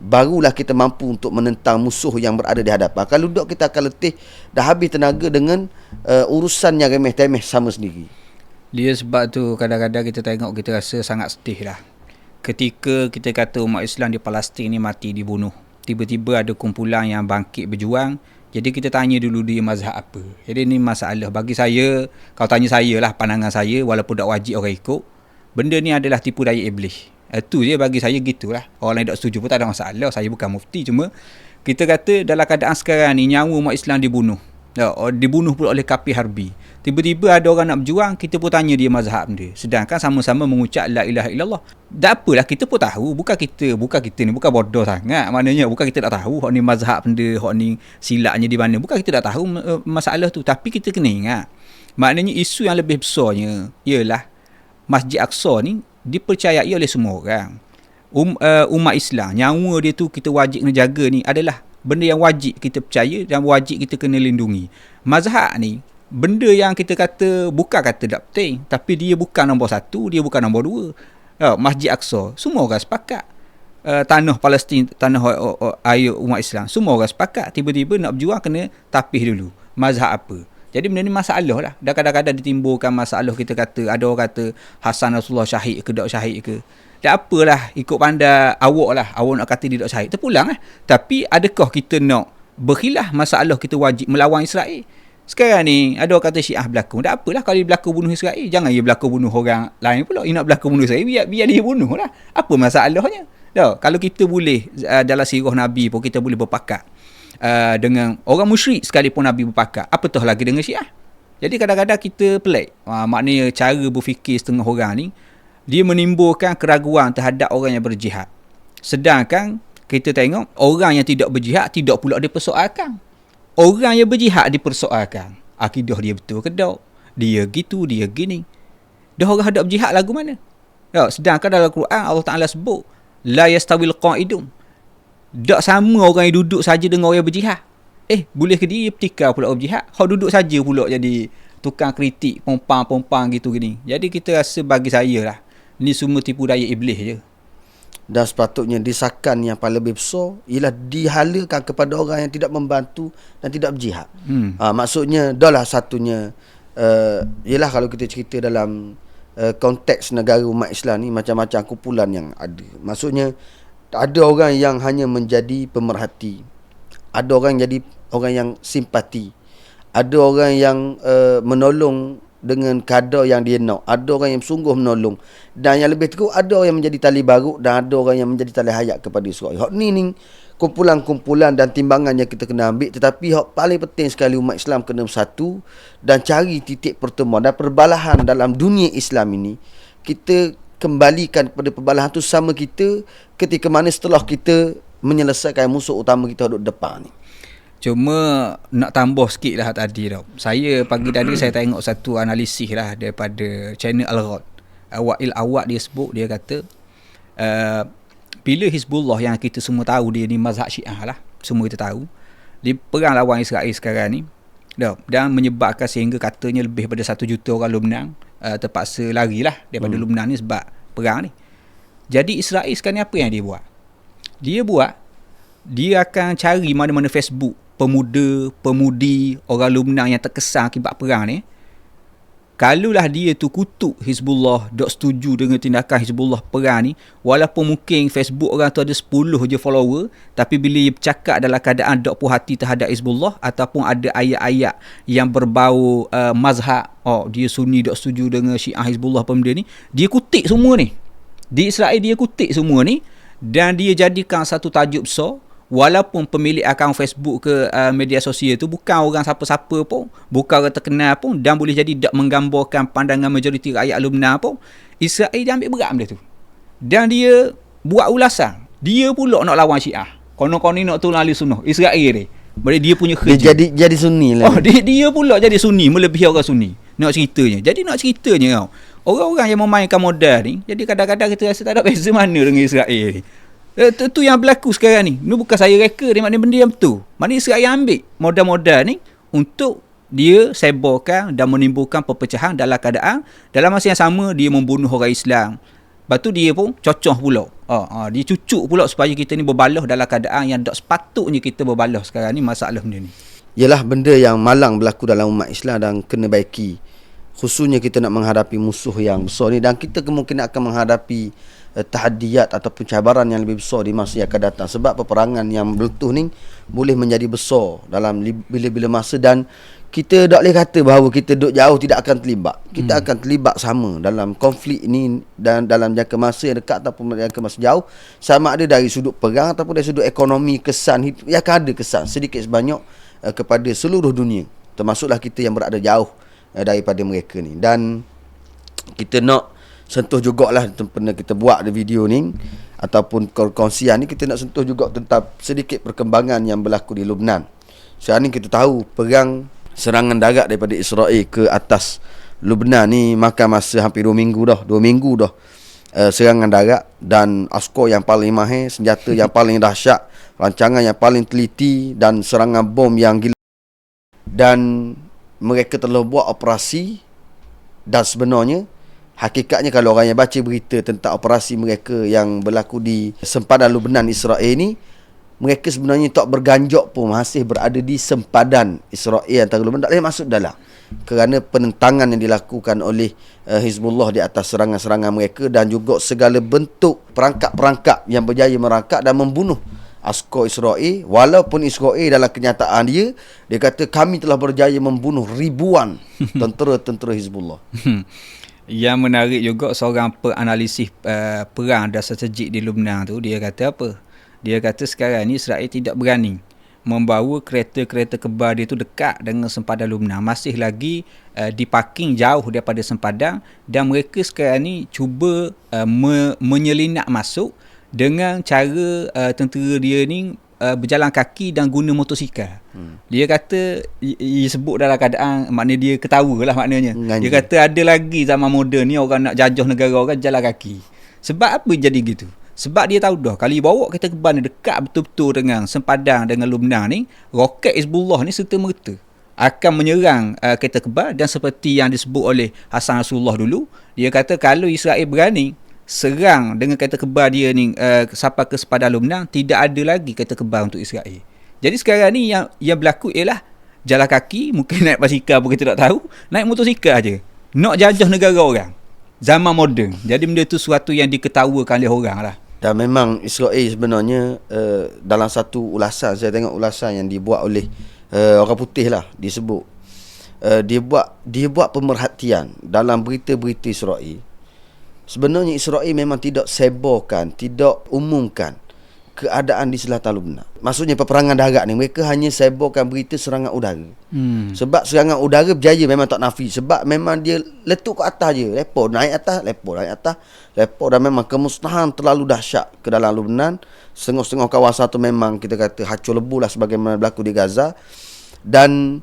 barulah kita mampu untuk menentang musuh yang berada di hadapan. Kalau duduk kita akan letih, dah habis tenaga dengan urusan yang remeh-temeh sama sendiri. Dia sebab tu kadang-kadang kita tengok, kita rasa sangat sedih lah. Ketika kita kata umat Islam di Palestin ni mati, dibunuh, tiba-tiba ada kumpulan yang bangkit berjuang. Jadi kita tanya dulu dia mazhab apa. Jadi ni masalah bagi saya. Kalau tanya saya lah, pandangan saya, walaupun tak wajib orang ikut, benda ni adalah tipu daya iblis. Itu je bagi saya, gitulah. Orang lain tak setuju pun tak ada masalah. Saya bukan mufti, cuma kita kata dalam keadaan sekarang ni nyawa umat Islam dibunuh. Dibunuh pula oleh kafir harbi. Tiba-tiba ada orang nak berjuang, kita pun tanya dia mazhab dia. Sedangkan sama-sama mengucap la ilaha illallah. Tak apalah, kita pun tahu. Bukan kita ni bukan bodoh sangat. Maknanya bukan kita tak tahu hak ni mazhab dia, hak ni silapnya di mana. Bukan kita tak tahu masalah tu, tapi kita kena ingat. Maknanya isu yang lebih besarnya ialah Masjid Aqsa ni dipercayai oleh semua orang. Umat Islam, nyawa dia tu kita wajib kena jaga ni adalah benda yang wajib kita percaya dan wajib kita kena lindungi. Mazhab ni benda yang kita kata, bukan kata tak penting, tapi dia bukan nombor satu, dia bukan nombor dua. Masjid Aqsa, semua orang sepakat. Tanah Palestin, tanah air umat Islam, semua orang sepakat. Tiba-tiba nak berjuang kena tapih dulu. Mazhab apa? Jadi benda ni masalah lah. Dan kadang-kadang ditimbulkan masalah, kita kata, ada orang kata Hasan Rasulullah syahid ke tak syahid ke. Tak apalah, ikut pandai awak lah. Awak nak kata dia tak syahid, terpulang lah. Tapi adakah kita nak berkhilaf masalah kita wajib melawan Israel? Sekarang ni ada orang kata Syiah berlaku. Tak apalah kalau dia berlaku bunuh Israel, jangan dia berlaku bunuh orang lain pula. Dia nak berlaku bunuh Israel, biar dia bunuh lah. Apa masalahnya? Kalau kita boleh dalam sirah Nabi pun kita boleh berpakat dengan orang musyrik sekalipun Nabi berpakat, apatah lagi dengan Syiah. Jadi kadang-kadang kita pelik. Maknanya cara berfikir setengah orang ni, dia menimbulkan keraguan terhadap orang yang berjihad. Sedangkan kita tengok orang yang tidak berjihad tidak pula dipersoalkan. Orang yang berjihad dipersoalkan. Akidah dia betul ke tak? Dia gitu, dia gini. Dah orang hendak berjihad lagu mana? Sedangkan dalam Quran Allah Ta'ala sebut la yastawil qa'idun. Tak sama orang yang duduk saja dengan orang yang berjihad. Boleh ke dia petikar pula orang berjihad? Hak duduk saja pula jadi tukang kritik, pompang gitu gini. Jadi kita rasa, bagi saya lah, ni semua tipu daya iblis je. Dan sepatutnya desakan yang paling lebih besar ialah dihalakan kepada orang yang tidak membantu dan tidak berjihad. Maksudnya dah lah satunya ialah kalau kita cerita dalam konteks negara umat Islam ni, macam-macam kumpulan yang ada. Maksudnya ada orang yang hanya menjadi pemerhati, ada orang yang jadi orang yang simpati, ada orang yang menolong dengan kadar yang dia nak, ada orang yang sungguh menolong, dan yang lebih teruk ada orang yang menjadi tali baru dan ada orang yang menjadi tali hayat kepada Israel. Hak ni kumpulan-kumpulan dan timbangan yang kita kena ambil. Tetapi hak paling penting sekali, umat Islam kena bersatu dan cari titik pertemuan dan perbalahan dalam dunia Islam ini. Kita kembalikan kepada perbalahan tu sama kita ketika mana setelah kita menyelesaikan musuh utama kita duduk depan ni. Cuma nak tambah sikit lah tadi tau. Saya pagi tadi saya tengok satu analisis lah daripada channel Al-Ghad. Wa'il Awad dia sebut, dia kata bila Hizbullah yang kita semua tahu dia ni mazhab Syiah lah, semua kita tahu, dia perang lawan Israel sekarang ni, dan menyebabkan sehingga katanya lebih daripada 1 juta orang Lebanon terpaksa lari lah daripada Lebanon ni sebab perang ni. Jadi Israel sekarang ni apa yang dia buat? Dia akan cari mana-mana Facebook pemuda-pemudi orang Lebanon yang terkesan akibat perang ni. Kalulah dia tu kutuk Hizbullah, dok setuju dengan tindakan Hizbullah perang ni, walaupun mungkin Facebook orang tu ada 10 je follower, tapi bila dia bercakap dalam keadaan dok puas hati terhadap Hizbullah ataupun ada ayat-ayat yang berbau mazhab, dia Sunni dok setuju dengan Syiah Hizbullah apa benda ni, dia kutip semua ni. Di Israel dia kutip semua ni dan dia jadikan satu tajuk besar. Walaupun pemilik akaun Facebook ke media sosial tu bukan orang siapa-siapa pun, bukan orang terkenal pun, dan boleh jadi tak menggambarkan pandangan majoriti rakyat Lebanon pun, Israel dia ambil berat benda tu. Dan dia buat ulasan. Dia pula nak lawan Syiah. Konon-konon nak tolong ahli sunnah. Israel ni. Dia punya kerja. Dia jadi Sunni lah. Dia pula jadi Sunni, melebihi orang Sunni. Nak ceritanya. Jadi nak ceritanya tau. Orang-orang yang memainkan modal ni, jadi kadang-kadang kita rasa tak ada beza mana dengan Israel ni. Itu yang berlaku sekarang ni. Ini bukan saya reka dia, maknanya benda yang betul. Maknanya Israel ambil modal-modal ni untuk dia sebarkan dan menimbulkan perpecahan dalam keadaan dalam masa yang sama dia membunuh orang Islam. Lepas tu dia pun cocoh pula. Dia cucuk pula supaya kita ni berbalah dalam keadaan yang tak sepatutnya kita berbalah sekarang ni masalah benda ni. Ialah benda yang malang berlaku dalam umat Islam dan kena baiki. Khususnya kita nak menghadapi musuh yang besar ni, dan kita kemungkinan akan menghadapi tahadiyat ataupun cabaran yang lebih besar di masa yang akan datang, sebab peperangan yang meletup ni boleh menjadi besar dalam bila-bila masa, dan kita tak boleh kata bahawa kita duduk jauh tidak akan terlibat. Kita akan terlibat sama dalam konflik ini, dan dalam jangka masa yang dekat ataupun jangka masa jauh, sama ada dari sudut perang ataupun dari sudut ekonomi, kesan yang akan ada kesan sedikit sebanyak kepada seluruh dunia, termasuklah kita yang berada jauh daripada mereka ni. Dan kita nak sentuh jugalah, pernah kita buat video ni ataupun kongsian ni, kita nak sentuh juga tentang sedikit perkembangan yang berlaku di Lebanon. Sekarang ni kita tahu perang serangan darat daripada Israel ke atas Lebanon ni makan masa hampir 2 minggu dah. 2 minggu dah serangan darat, dan askar yang paling mahir, senjata yang paling dahsyat, rancangan yang paling teliti, dan serangan bom yang gila. Dan mereka telah buat operasi, dan sebenarnya hakikatnya kalau orang yang baca berita tentang operasi mereka yang berlaku di sempadan Lebanon Israel ni, mereka sebenarnya tak berganjak pun masih berada di sempadan Israel antara Lebanon, tak boleh masuk dalam, kerana penentangan yang dilakukan oleh Hizbullah di atas serangan-serangan mereka, dan juga segala bentuk perangkap-perangkap yang berjaya merangkap dan membunuh askar Israel. Walaupun Israel dalam kenyataan dia kata kami telah berjaya membunuh ribuan tentera-tentera Hizbullah. Yang menarik juga, seorang penganalisis perang dan strategik di Lebanon tu, dia kata apa? Dia kata sekarang ni Israel tidak berani membawa kereta-kereta kebal dia tu dekat dengan sempadan Lebanon. Masih lagi diparking jauh daripada sempadan, dan mereka sekarang ni cuba menyelinap masuk dengan cara tentera dia ni berjalan kaki dan guna motosikal. Dia kata, dia sebut dalam keadaan, maknanya dia ketawa lah maknanya. Dia kata ada lagi zaman moden ni orang nak jajah negara orang jalan kaki. Sebab apa jadi gitu? Sebab dia tahu dah, kalau bawa kereta kebal ni dekat betul-betul dengan sempadan dengan Lebanon ni, roket Hizbullah ni serta-merta akan menyerang kereta kebal. Dan seperti yang disebut oleh Hassan Nasrullah dulu, dia kata kalau Israel berani serang dengan kereta kebal dia ni sampai ke sempadan Lebanon, tidak ada lagi kereta kebal untuk Israel. Jadi sekarang ni yang berlaku ialah jalan kaki, mungkin naik basikal pun kita tak tahu, naik motosikal aja nak jajah negara orang zaman moden. Jadi benda tu sesuatu yang diketawakan oleh orang lah. Dan memang Israel sebenarnya dalam satu ulasan, saya tengok ulasan yang dibuat oleh orang putih lah, disebut dia buat pemerhatian dalam berita-berita Israel. Sebenarnya Israel memang tidak sebarkan, tidak umumkan keadaan di selatan Lebanon. Maksudnya peperangan darat ni, mereka hanya sebarkan berita serangan udara. Sebab serangan udara berjaya memang tak nafi. Sebab memang dia letup ke atas je, lepas naik atas, lepas, dan memang kemusnahan terlalu dahsyat ke dalam Lebanon. Setengah-setengah kawasan tu memang kita kata hancur lebur lah, sebagaimana berlaku di Gaza. Dan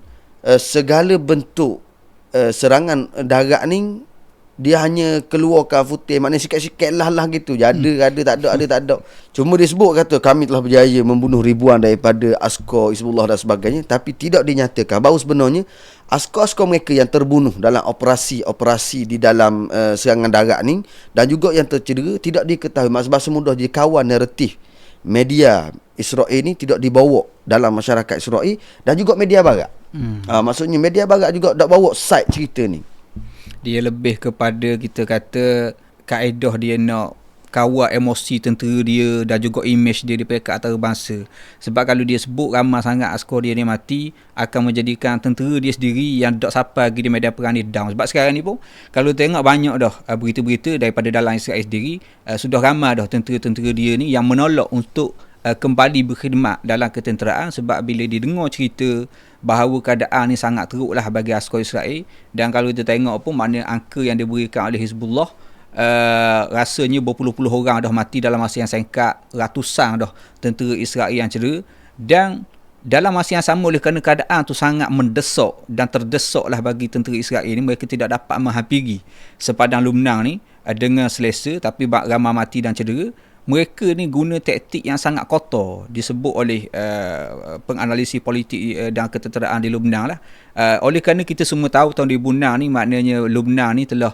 segala bentuk serangan darat ni dia hanya keluarkan footage, maknanya sikit-sikit lah gitu. Ada tak ada. Cuma dia sebut kata kami telah berjaya membunuh ribuan daripada askar Hizbullah dan sebagainya, tapi tidak dinyatakan bahawa sebenarnya askar-askar mereka yang terbunuh dalam operasi di dalam serangan darat ni, dan juga yang tercedera, tidak diketahui. Bahasa mudah dia kawan naratif media Israel ni tidak dibawa dalam masyarakat Israel, dan juga media barat. Maksudnya media barat juga tak bawa side cerita ni. Dia lebih kepada kita kata kaedah dia nak kawal emosi tentera dia dan juga image dia di peringkat antarabangsa. Sebab kalau dia sebut ramai sangat askar dia ni mati, akan menjadikan tentera dia sendiri yang tak sampai lagi di medan perang ni down. Sebab sekarang ni pun kalau tengok banyak dah berita-berita daripada dalam Israel sendiri, sudah ramai dah tentera-tentera dia ni yang menolak untuk kembali berkhidmat dalam ketenteraan, sebab bila dia dengar cerita bahawa keadaan ni sangat teruk lah bagi askar Israel. Dan kalau kita tengok pun mana angka yang diberikan oleh Hizbullah, rasanya berpuluh-puluh orang dah mati dalam masa yang singkat, ratusan dah tentera Israel yang cedera. Dan dalam masa yang sama, oleh kerana keadaan tu sangat mendesak dan terdesaklah bagi tentera Israel ni, mereka tidak dapat menghampiri sepadang Lubnan ni dengan selesa, tapi ramai mati dan cedera. Mereka ni guna taktik yang sangat kotor, disebut oleh penganalisis politik dan ketenteraan di Lubnan lah. Oleh kerana kita semua tahu tahun 2006 ni, maknanya Lubnan ni telah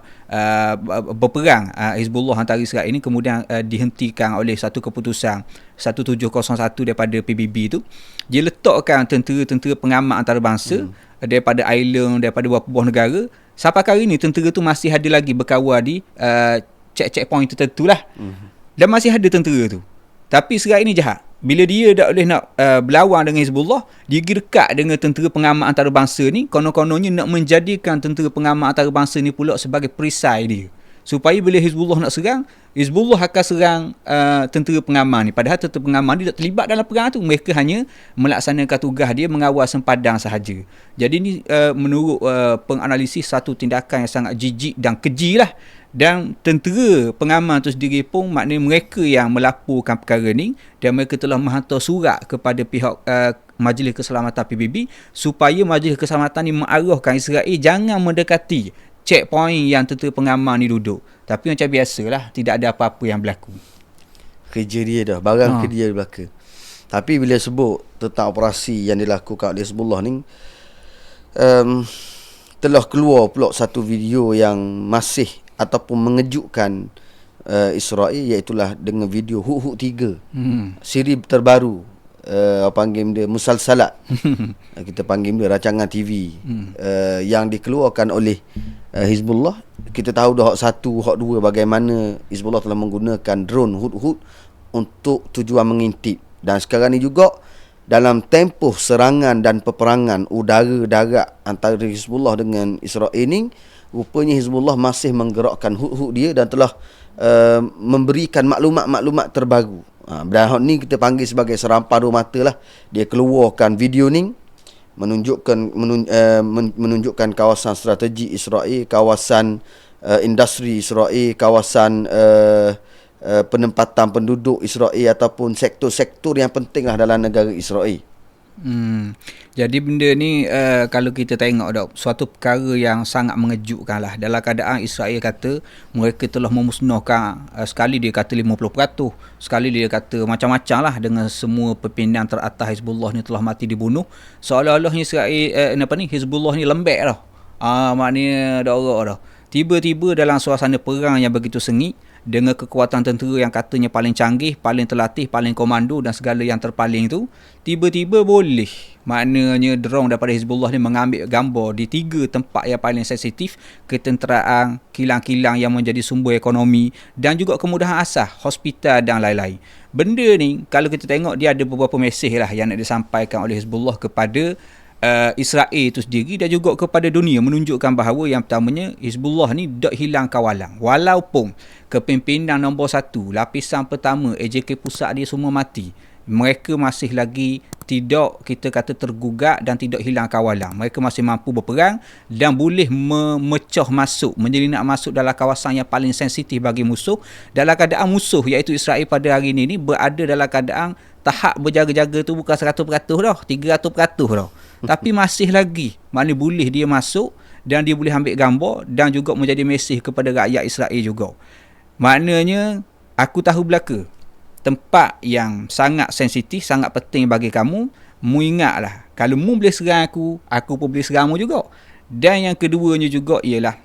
berperang Hizbullah antara Israel ini, kemudian dihentikan oleh satu keputusan 1701 daripada PBB tu. Dia letakkan tentera-tentera pengamat antarabangsa daripada Ireland, daripada beberapa buah negara. Sampai kali ni tentera tu masih ada lagi berkawal di checkpoint tertentu lah. Dan masih ada tentera tu. Tapi Israel ni jahat. Bila dia tak boleh nak berlawan dengan Hizbullah, dia pergi dekat dengan tentera pengamat antarabangsa ni, konon-kononnya nak menjadikan tentera pengamat antarabangsa ni pula sebagai perisai dia. Supaya bila Hizbullah nak serang, Hizbullah akan serang tentera pengaman ni. Padahal tentera pengaman ni tak terlibat dalam perang tu. Mereka hanya melaksanakan tugas dia mengawal sempadan sahaja. Jadi ni menurut penganalisis satu tindakan yang sangat jijik dan keji lah. Dan tentera pengaman tu sendiri pun maknanya mereka yang melaporkan perkara ni, dan mereka telah menghantar surat kepada pihak Majlis Keselamatan PBB supaya Majlis Keselamatan ni mengarahkan Israel jangan mendekati checkpoint yang tentera pengaman ni duduk. Tapi macam biasalah, tidak ada apa-apa yang berlaku. Kerja dia dah, barang kerja dia belaka. Tapi bila sebut tentang operasi yang dilakukan oleh Hizbullah ni, telah keluar pula satu video yang masih ataupun mengejutkan Israel, iaitulah dengan video Hud-Hud 3, siri terbaru, panggil dia musalsalat. Kita panggil dia rancangan TV yang dikeluarkan oleh Hizbullah. Kita tahu dah hak 1, hak 2 bagaimana Hizbullah telah menggunakan drone Hud-Hud untuk tujuan mengintip. Dan sekarang ni juga dalam tempoh serangan dan peperangan udara-darat antara Hizbullah dengan Israel ni, rupanya Hizbullah masih menggerakkan Hud-Hud dia dan telah memberikan maklumat-maklumat terbaru. Dan hak ni kita panggil sebagai serampar dua mata lah. Dia keluarkan video ni menunjukkan kawasan strategi Israel, kawasan industri Israel, kawasan penempatan penduduk Israel ataupun sektor-sektor yang penting lah dalam negara Israel. Jadi benda ni kalau kita tengok dah, suatu perkara yang sangat mengejutkan lah. Dalam keadaan Israel kata mereka telah memusnahkan, sekali dia kata 50%, sekali dia kata macam-macam lah, dengan semua pimpinan teratas Hizbullah ni telah mati dibunuh. Seolah-olahnya Israel Hizbullah ni lembek dah. Maknanya dah orang dah. Tiba-tiba dalam suasana perang yang begitu sengit, dengan kekuatan tentera yang katanya paling canggih, paling terlatih, paling komando dan segala yang terpaling tu, tiba-tiba boleh, maknanya drone daripada Hizbullah ni mengambil gambar di 3 tempat yang paling sensitif, ketenteraan, kilang-kilang yang menjadi sumber ekonomi dan juga kemudahan asas, hospital dan lain-lain. Benda ni kalau kita tengok, dia ada beberapa mesej lah yang nak disampaikan oleh Hizbullah kepada Israel itu sendiri dan juga kepada dunia, menunjukkan bahawa yang pertamanya Hizbullah ni tak hilang kawalan. Walaupun kepimpinan nombor 1, lapisan pertama, AJK pusat dia semua mati, mereka masih lagi tidak, kita kata, tergugat dan tidak hilang kawalan. Mereka masih mampu berperang dan boleh memecah masuk, menyelinap masuk dalam kawasan yang paling sensitif bagi musuh, dalam keadaan musuh iaitu Israel pada hari ini berada dalam keadaan tahap berjaga-jaga tu bukan 100% dah, 300% dah. Tapi masih lagi mana boleh dia masuk dan dia boleh ambil gambar dan juga menjadi mesej kepada rakyat Israel juga. Maknanya aku tahu belaka tempat yang sangat sensitif, sangat penting bagi kamu. Mu ingatlah, kalau mu boleh serang aku pun boleh serang mu juga. Dan yang keduanya juga ialah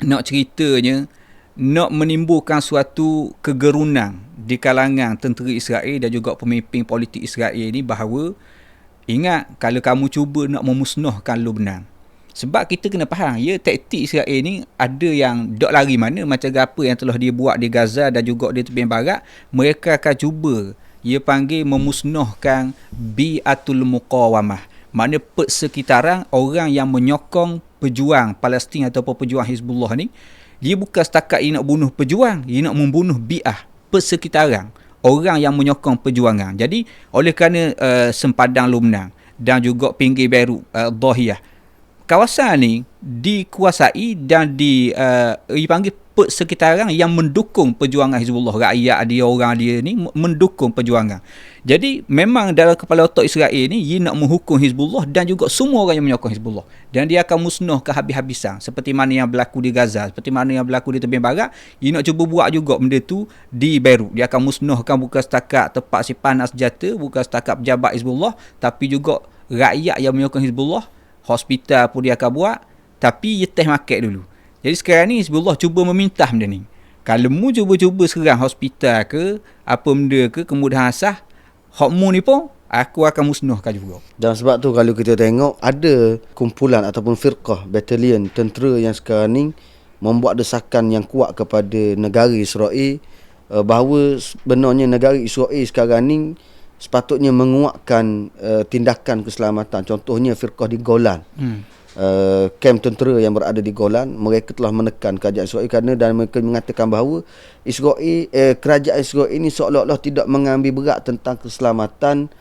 nak ceritanya, nak menimbulkan suatu kegerunan di kalangan tentera Israel dan juga pemimpin politik Israel ni, bahawa ingat, kalau kamu cuba nak memusnahkan Lubnan, Sebab kita kena faham, taktik Israel ni ada yang dok lari mana, macam apa yang telah dia buat di Gaza dan juga di tepian barat. Mereka akan cuba, panggil memusnahkan bi'atul muqawamah. Makna persekitaran orang yang menyokong pejuang Palestin ataupun pejuang Hizbullah ni. Dia bukan setakat dia nak bunuh pejuang, dia nak membunuh bi'ah, persekitaran orang yang menyokong perjuangan. Jadi oleh kerana sempadan Lubnan dan juga pinggir Beirut, Dhahiyah, kawasan ni dikuasai dan dipanggil persekitaran yang mendukung perjuangan Hizbullah. Rakyat dia, orang dia ni mendukung perjuangan. Jadi memang dalam kepala otak Israel ni, dia nak menghukum Hizbullah dan juga semua orang yang menyokong Hizbullah. Dan dia akan musnahkan habis-habisan. Seperti mana yang berlaku di Gaza, seperti mana yang berlaku di tepian barat, dia nak cuba buat juga benda tu di Beirut. Dia akan musnahkan bukan setakat tempat simpanan senjata, bukan setakat pejabat Hizbullah, tapi juga rakyat yang menyokong Hizbullah. Hospital pun dia akan buat, tapi dia test market dulu. Jadi sekarang ni Hizbullah cuba meminta benda ni. Kalau mu cuba-cuba serang hospital ke, apa benda ke, kemudahan asas, hokmu ni pun aku akan musnahkan juga. Dan sebab tu kalau kita tengok, ada kumpulan ataupun firqah, batalion tentera yang sekarang ni membuat desakan yang kuat kepada negara Israel, bahawa sebenarnya negara Israel sekarang ni sepatutnya menguatkan tindakan keselamatan. Contohnya firqah di Golan. Kem tentera yang berada di Golan, mereka telah menekan kerajaan Israel kerana, dan mereka mengatakan bahawa Israel, kerajaan Israel ini seolah-olah tidak mengambil berat tentang keselamatan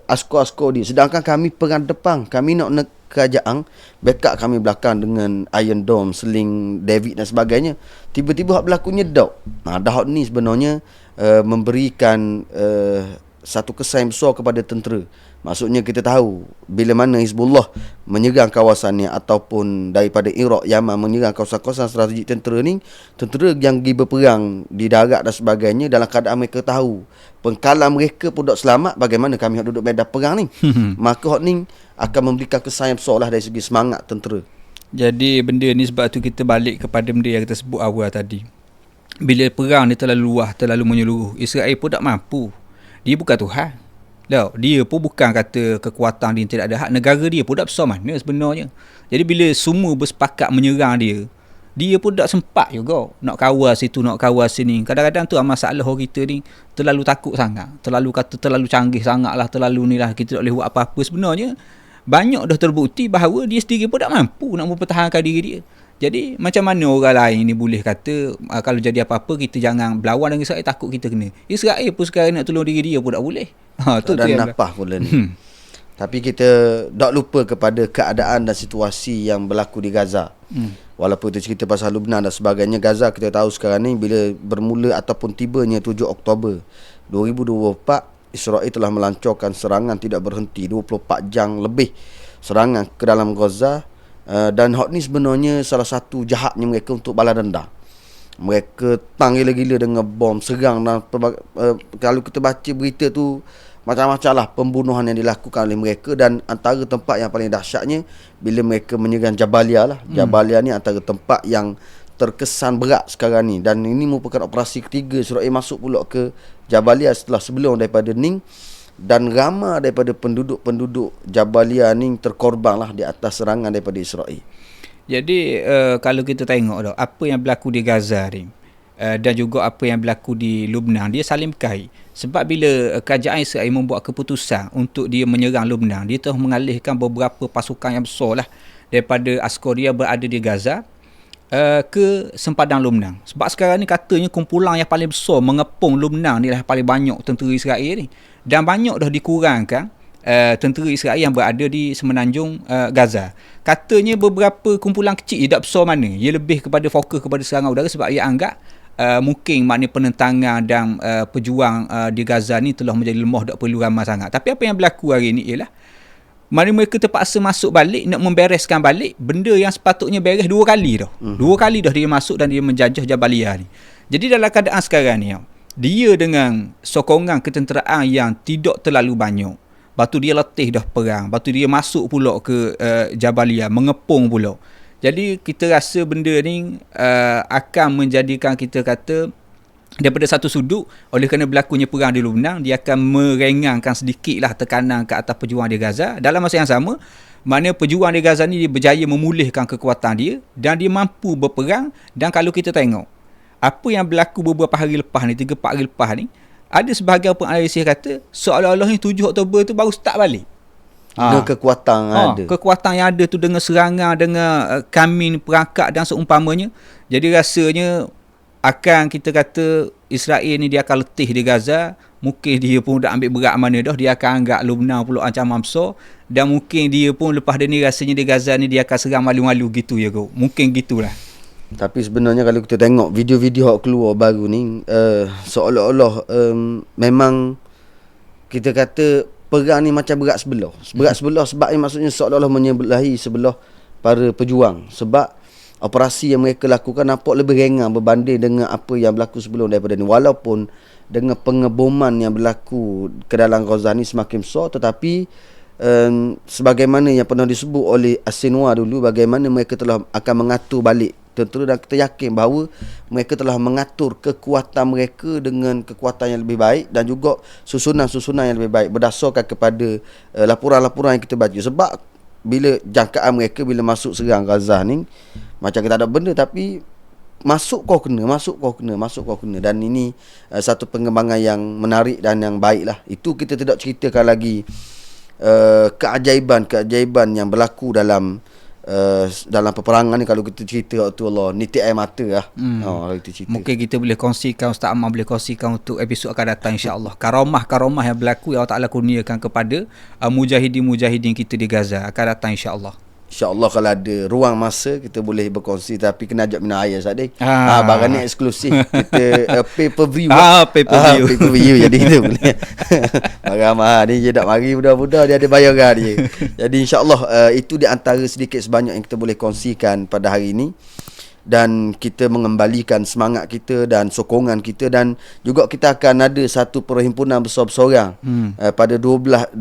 askar-askar dia. Sedangkan kami perang depan, kami nak kerajaan, backup kami belakang dengan Iron Dome, Sling David dan sebagainya. Tiba-tiba hak berlakunya dok. Dah ni sebenarnya memberikan satu kesan besar kepada tentera. Maksudnya kita tahu bila mana Hizbullah menyerang kawasannya ataupun daripada Iraq, Yaman menyerang kawasan-kawasan strategik tentera ni, tentera yang pergi berperang di darat dan sebagainya, dalam keadaan mereka tahu pengkalan mereka pun tak selamat, bagaimana kami nak duduk medan perang ni. Maka hak ni akan memberikan kesan yang besar lah dari segi semangat tentera. Jadi benda ni sebab tu kita balik kepada benda yang kita sebut awal tadi. Bila perang ni terlalu luas, terlalu menyeluruh, Israel pun tak mampu. Dia bukan Tuhan. Dia pun bukan kata kekuatan dia tidak ada hak. Negara dia pun tak besar mana sebenarnya. Jadi bila semua bersepakat menyerang dia, dia pun tak sempat juga nak kawal situ, nak kawal sini. Kadang-kadang tu masalah orang kita ni terlalu takut sangat, terlalu canggih sangat lah, terlalu ni lah, kita tak boleh buat apa-apa. Sebenarnya banyak dah terbukti bahawa dia sendiri pun tak mampu nak mempertahankan diri dia. Jadi macam mana orang lain ni boleh kata kalau jadi apa-apa kita jangan berlawan dengan Israel, takut kita kena. Israel pun sekarang nak tolong diri dia pun tak boleh. Tu dan napah pula ni. Tapi kita tak lupa kepada keadaan dan situasi yang berlaku di Gaza. Walaupun kita cerita pasal Lubnan dan sebagainya, Gaza kita tahu sekarang ni bila bermula ataupun tibanya 7 Oktober 2024, Israel telah melancarkan serangan tidak berhenti 24 jam lebih, serangan ke dalam Gaza. Dan hak ni sebenarnya salah satu jahatnya mereka untuk balas dendam. Mereka tang gila-gila dengan bom, serang dan kalau kita baca berita tu macam-macam lah pembunuhan yang dilakukan oleh mereka. Dan antara tempat yang paling dahsyatnya bila mereka menyerang Jabalia lah. Jabalia ni antara tempat yang terkesan berat sekarang ni. Dan ini merupakan operasi ketiga Israel masuk pula ke Jabalia setelah sebelum daripada Ning. Dan ramai daripada penduduk Jabalia ni terkorban lah di atas serangan daripada Israel. Jadi kalau kita tengok dah apa yang berlaku di Gaza ni, dan juga apa yang berlaku di Lubnan, dia saling berkait. Sebab bila kerajaan Israel membuat keputusan untuk dia menyerang Lubnan, dia telah mengalihkan beberapa pasukan yang besar lah daripada askar dia berada di Gaza ke sempadan Lubnan. Sebab sekarang ni katanya kumpulan yang paling besar mengepung Lubnan ni lah paling banyak tentera Israel ni. Dan banyak dah dikurangkan tentera Israel yang berada di semenanjung Gaza. Katanya beberapa kumpulan kecil, tak besar mana. Ia lebih kepada fokus kepada serangan udara sebab ia anggap mungkin maknanya penentangan dan pejuang di Gaza ni telah menjadi lemah, tak perlu ramai sangat. Tapi apa yang berlaku hari ni ialah mana mereka terpaksa masuk balik, nak membereskan balik benda yang sepatutnya beres 2 kali dah. 2 kali dah dia masuk dan dia menjajah Jabalia ni. Jadi dalam keadaan sekarang ni, dia dengan sokongan ketenteraan yang tidak terlalu banyak, lepas tu dia letih dah perang, lepas tu dia masuk pula ke Jabalia, mengepung pula. Jadi kita rasa benda ni akan menjadikan kita kata daripada satu sudut, oleh kerana berlakunya perang di Lubnan, dia akan merengangkan sedikitlah tekanan ke atas pejuang di Gaza. Dalam masa yang sama, Mana pejuang di Gaza ni dia berjaya memulihkan kekuatan dia dan dia mampu berperang. Dan kalau kita tengok apa yang berlaku beberapa hari lepas ni, 3-4 hari lepas ni, ada sebahagian penganalisis kata seolah-olah ni 7 Oktober tu baru start balik. Dengan kekuatan ada. Kekuatan yang ada tu dengan serangan, dengan kamin, perangkap dan seumpamanya. Jadi rasanya akan kita kata Israel ni dia akan letih di Gaza. Mungkin dia pun dah ambil berat mana dah. Dia akan anggap Lebanon pula ancaman besar. Dan mungkin dia pun lepas dia ni rasanya di Gaza ni dia akan serang malu-malu gitu ya kau. Mungkin gitulah. Tapi sebenarnya kalau kita tengok video-video yang keluar baru ni, seolah-olah memang kita kata perang ni macam berat sebelah. Berat sebelah sebab maksudnya seolah-olah menyebelahi sebelah para pejuang. Sebab operasi yang mereka lakukan nampak lebih ringan berbanding dengan apa yang berlaku sebelum daripada ni. Walaupun dengan pengeboman yang berlaku ke dalam Gaza ni semakin besar, tetapi sebagaimana yang pernah disebut oleh Asinwa dulu, bagaimana mereka telah akan mengatur balik tentera, dan kita yakin bahawa mereka telah mengatur kekuatan mereka dengan kekuatan yang lebih baik dan juga susunan-susunan yang lebih baik berdasarkan kepada laporan-laporan yang kita baca. Sebab bila jangkaan mereka bila masuk serang Gaza ni macam kita ada benda, tapi masuk kau kena, dan ini satu pengembangan yang menarik dan yang baik lah. Itu kita tidak ceritakan lagi keajaiban yang berlaku dalam peperangan ni. Kalau kita cerita waktu Allah nitik air mata lah. Kalau kita cerita, mungkin kita boleh kongsikan, Ustaz Ammar boleh kongsikan untuk episod akan datang insya-Allah. Karamah yang berlaku yang Allah Taala kurniakan kepada mujahidin kita di Gaza akan datang insya-Allah. InsyaAllah kalau ada ruang masa kita boleh berkongsi, tapi kena ajak minum air Ustaz. Barang ni eksklusif. Kita pay per view. Pay per view. Jadi kita boleh. Barang mahal ni je tak mari budak-budak dia ada bayaran dia. Jadi insyaAllah itu di antara sedikit sebanyak yang kita boleh kongsikan pada hari ini. Dan kita mengembalikan semangat kita dan sokongan kita, dan juga kita akan ada satu perhimpunan besar-besaran pada 12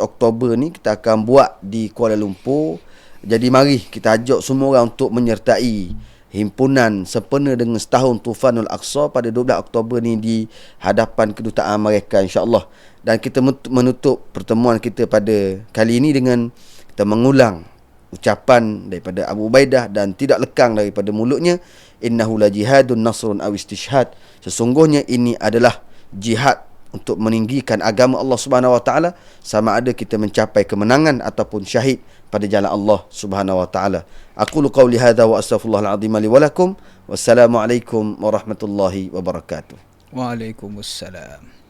Oktober ni kita akan buat di Kuala Lumpur. Jadi mari kita ajak semua orang untuk menyertai himpunan sempena dengan setahun Tufanul Aqsa pada 12 Oktober ni di hadapan kedutaan mereka insya-Allah. Dan kita menutup pertemuan kita pada kali ini dengan kita mengulang ucapan daripada Abu Ubaidah dan tidak lekang daripada mulutnya, innahu la jihadun nasrun aw istishhad. Sesungguhnya ini adalah jihad untuk meninggikan agama Allah Subhanahu Wa Taala, sama ada kita mencapai kemenangan ataupun syahid pada jalan Allah Subhanahu Wa Taala. Aqulu qauli hadza wa astaghfirullahal azim li wa lakum. Wassalamualaikum warahmatullahi wabarakatuh. Waalaikumsalam.